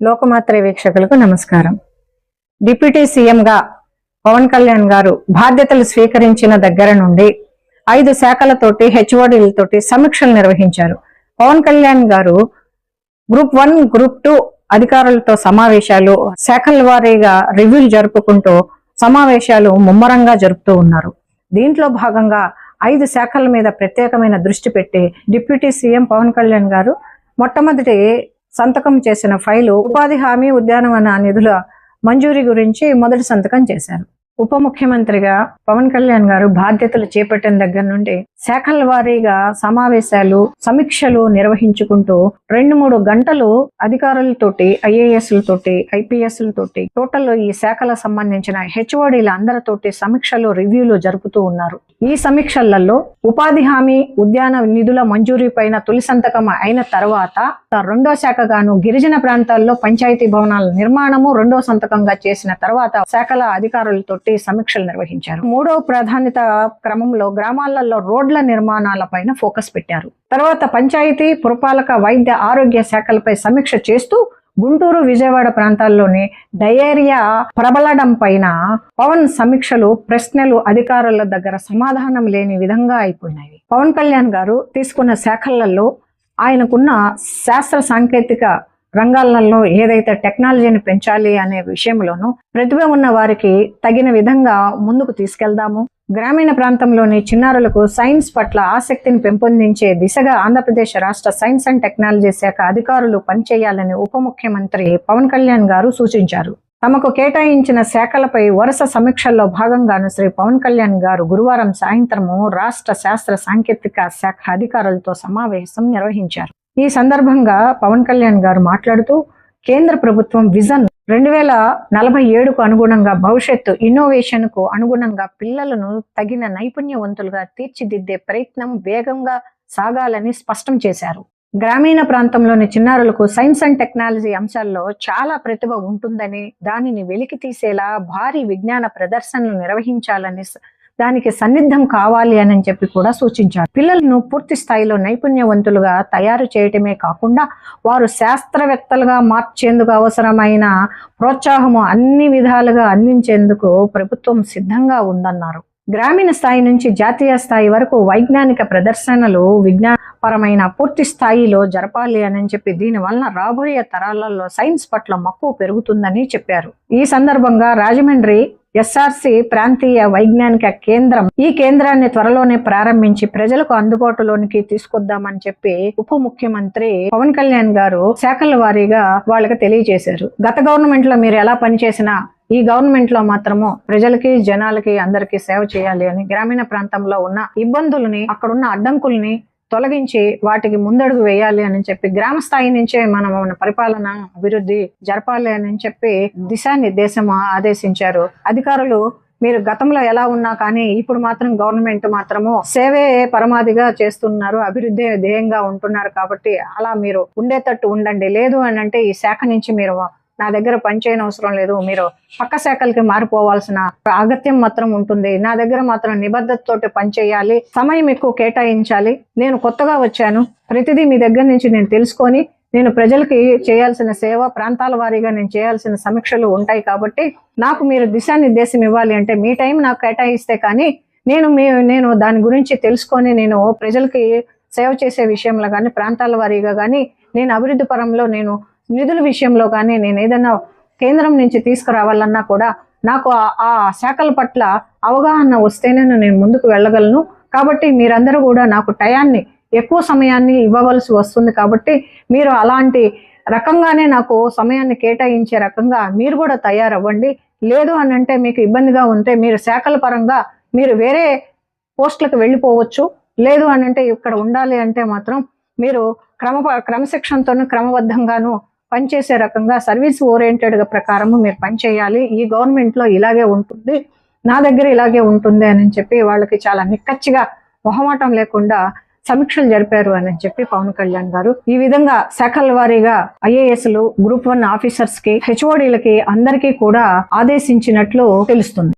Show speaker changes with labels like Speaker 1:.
Speaker 1: లోకమాత్రే వీక్షకులకు నమస్కారం. డిప్యూటీ సీఎంగా పవన్ కళ్యాణ్ గారు బాధ్యతలు స్వీకరించిన దగ్గర నుండి 5 శాఖలతోటి హెచ్ఓడీలతోటి సమీక్షలు నిర్వహించారు. పవన్ కళ్యాణ్ గారు గ్రూప్ 1, గ్రూప్ 2 అధికారులతో సమావేశాలు, శాఖల వారీగా రివ్యూలు జరుపుకుంటూ సమావేశాలు ముమ్మరంగా జరుపుతూ ఉన్నారు. దీంట్లో భాగంగా 5 శాఖల మీద ప్రత్యేకమైన దృష్టి పెట్టి డిప్యూటీ సీఎం పవన్ కళ్యాణ్ గారు మొట్టమొదటి సంతకం చేసిన ఫైలు ఉపాధి హామీ ఉద్యానవన నిధుల మంజూరీ గురించి మొదటి సంతకం చేశారు. ఉప ముఖ్యమంత్రిగా పవన్ కళ్యాణ్ గారు బాధ్యతలు చేపట్టిన దగ్గర నుండి శాఖల వారీగా సమావేశాలు, సమీక్షలు నిర్వహించుకుంటూ 2-3 గంటలు అధికారులతోటి, ఐఏఎస్లతోటి, ఐపీఎస్లతోటి, టోటల్ ఈ శాఖలకు సంబంధించిన హెచ్ఓడీల అందరితోటి సమీక్షలు, రివ్యూలు జరుపుతూ ఉన్నారు. ఈ సమీక్షలలో ఉపాధి హామీ ఉద్యాన నిధుల మంజూరీ పైన తొలి సంతకం అయిన తర్వాత రెండో శాఖగాను గిరిజన ప్రాంతాల్లో పంచాయతీ భవనాల నిర్మాణము రెండో సంతకంగా చేసిన తర్వాత శాఖల అధికారులతోటి సమీక్షలు నిర్వహించారు. 3వ ప్రాధాన్యత క్రమంలో గ్రామాలలో రోడ్ల నిర్మాణాల పైన ఫోకస్ పెట్టారు. తర్వాత పంచాయతీ, పురపాలక, వైద్య, ఆరోగ్య శాఖలపై సమీక్ష చేస్తూ గుంటూరు, విజయవాడ ప్రాంతాల్లోని డయేరియా ప్రబలడం పైన పవన్ సమీక్షలు, ప్రశ్నలు అధికారుల దగ్గర సమాధానం లేని విధంగా అయిపోయినాయి. పవన్ కళ్యాణ్ గారు తీసుకున్న శాఖలలో ఆయనకున్న శాస్త్ర సాంకేతిక రంగాలలో ఏదైతే టెక్నాలజీని పెంచాలి అనే విషయంలోనూ ప్రతిభ ఉన్న వారికి తగిన విధంగా ముందుకు తీసుకెళ్దాము. గ్రామీణ ప్రాంతంలోని చిన్నారులకు సైన్స్ పట్ల ఆసక్తిని పెంపొందించే దిశగా ఆంధ్రప్రదేశ్ రాష్ట్ర సైన్స్ అండ్ టెక్నాలజీ శాఖ అధికారులు పనిచేయాలని ఉప ముఖ్యమంత్రి పవన్ కళ్యాణ్ గారు సూచించారు. తమకు కేటాయించిన శాఖలపై వరుస సమీక్షల్లో భాగంగాను శ్రీ పవన్ కళ్యాణ్ గారు గురువారం సాయంత్రము రాష్ట్ర శాస్త్ర సాంకేతిక శాఖ అధికారులతో సమావేశం నిర్వహించారు. ఈ సందర్భంగా పవన్ కళ్యాణ్ గారు మాట్లాడుతూ కేంద్ర ప్రభుత్వం విజన్ 2047కు అనుగుణంగా భవిష్యత్తు ఇన్నోవేషన్ కు అనుగుణంగా పిల్లలను తగిన నైపుణ్యవంతులుగా తీర్చిదిద్దే ప్రయత్నం వేగంగా సాగాలని స్పష్టం చేశారు. గ్రామీణ ప్రాంతంలోని చిన్నారులకు సైన్స్ అండ్ టెక్నాలజీ అంశాల్లో చాలా ప్రతిభ ఉంటుందని, దానిని వెలికి తీసేలా భారీ విజ్ఞాన ప్రదర్శనలు నిర్వహించాలని, దానికి సన్నిద్ధం కావాలి అని చెప్పి కూడా సూచించారు. పిల్లలను పూర్తి స్థాయిలో నైపుణ్యవంతులుగా తయారు చేయటమే కాకుండా వారు శాస్త్రవేత్తలుగా మార్చేందుకు అవసరమైన ప్రోత్సాహము అన్ని విధాలుగా అందించేందుకు ప్రభుత్వం సిద్ధంగా ఉందన్నారు. గ్రామీణ స్థాయి నుంచి జాతీయ స్థాయి వరకు వైజ్ఞానిక ప్రదర్శనలు విజ్ఞానపరమైన పూర్తి స్థాయిలో జరపాలి అని చెప్పి దీనివలన రాబోయే తరాలలో సైన్స్ పట్ల మక్కువ పెరుగుతుందని చెప్పారు. ఈ సందర్భంగా రాజమండ్రి ఎస్ఆర్సి ప్రాంతీయ వైజ్ఞానిక కేంద్రం, ఈ కేంద్రాన్ని త్వరలోనే ప్రారంభించి ప్రజలకు అందుబాటులోనికి తీసుకొద్దామని చెప్పి ఉప ముఖ్యమంత్రి పవన్ కళ్యాణ్ గారు శాఖల వారీగా వాళ్ళకి తెలియజేశారు. గత గవర్నమెంట్ లో మీరు ఎలా పనిచేసినా ఈ గవర్నమెంట్ లో మాత్రము ప్రజలకి, జనాలకి, అందరికీ సేవ చేయాలి అని, గ్రామీణ ప్రాంతంలో ఉన్న ఇబ్బందులని, అక్కడున్న అడ్డంకుల్ని తొలగించి వాటికి ముందడుగు వేయాలి అని చెప్పి గ్రామ స్థాయి నుంచే మనం పరిపాలన అభివృద్ధి జరపాలి అని చెప్పి దిశానిర్దేశం ఆదేశించారు. అధికారులు మీరు గతంలో ఎలా ఉన్నా కానీ ఇప్పుడు మాత్రం గవర్నమెంట్ మాత్రము సేవే పరమాధిగా చేస్తున్నారు, అభివృద్ధి ధ్యేయంగా ఉంటున్నారు కాబట్టి అలా మీరు ఉండేటట్టు ఉండండి. లేదు అని అంటే ఈ శాఖ నుంచి మీరు నా దగ్గర పనిచేయని అవసరం లేదు, మీరు పక్క శాఖలకి మారిపోవాల్సిన అగత్యం మాత్రం ఉంటుంది, నా దగ్గర మాత్రం నిబద్ధతతోటి పనిచేయాలి, సమయం ఎక్కువ కేటాయించాలి, నేను కొత్తగా వచ్చాను, ప్రతిదీ మీ దగ్గర నుంచి నేను తెలుసుకొని నేను ప్రజలకి చేయాల్సిన సేవ, ప్రాంతాల వారీగా నేను చేయాల్సిన సమీక్షలు ఉంటాయి కాబట్టి నాకు మీరు దిశానిర్దేశం ఇవ్వాలి అంటే మీ టైం నాకు కేటాయిస్తే కానీ నేను దాని గురించి తెలుసుకొని నేను ప్రజలకి సేవ చేసే విషయంలో కానీ, ప్రాంతాల వారీగా కానీ, నేను అభివృద్ధి పరంలో, నేను నిధుల విషయంలో కానీ నేను ఏదైనా కేంద్రం నుంచి తీసుకురావాలన్నా కూడా నాకు ఆ శాఖల పట్ల అవగాహన వస్తేనే నేను ముందుకు వెళ్ళగలను. కాబట్టి మీరందరూ కూడా నాకు టయాన్ని, ఎక్కువ సమయాన్ని ఇవ్వవలసి వస్తుంది కాబట్టి మీరు అలాంటి రకంగానే నాకు సమయాన్ని కేటాయించే రకంగా మీరు కూడా తయారవ్వండి. లేదు అని అంటే మీకు ఇబ్బందిగా ఉంటే మీరు శాఖల పరంగా మీరు వేరే పోస్టులకు వెళ్ళిపోవచ్చు. లేదు అని అంటే ఇక్కడ ఉండాలి అంటే మాత్రం మీరు క్రమశిక్షణతోనూ క్రమబద్ధంగాను పనిచేసే రకంగా సర్వీస్ ఓరియంటెడ్ గా ప్రకారము మీరు పనిచేయాలి. ఈ గవర్నమెంట్ లో ఇలాగే ఉంటుంది, నా దగ్గర ఇలాగే ఉంటుంది అని చెప్పి వాళ్ళకి చాలా నిక్కచ్చిగా మొహమాటం లేకుండా సమీక్షలు జరిపారు అని చెప్పి పవన్ కళ్యాణ్ గారు ఈ విధంగా శాఖల వారీగా ఐఏఎస్లు, గ్రూప్ 1 ఆఫీసర్స్ కి, హెచ్ఓడీలకి అందరికీ కూడా ఆదేశించినట్లు తెలుస్తుంది.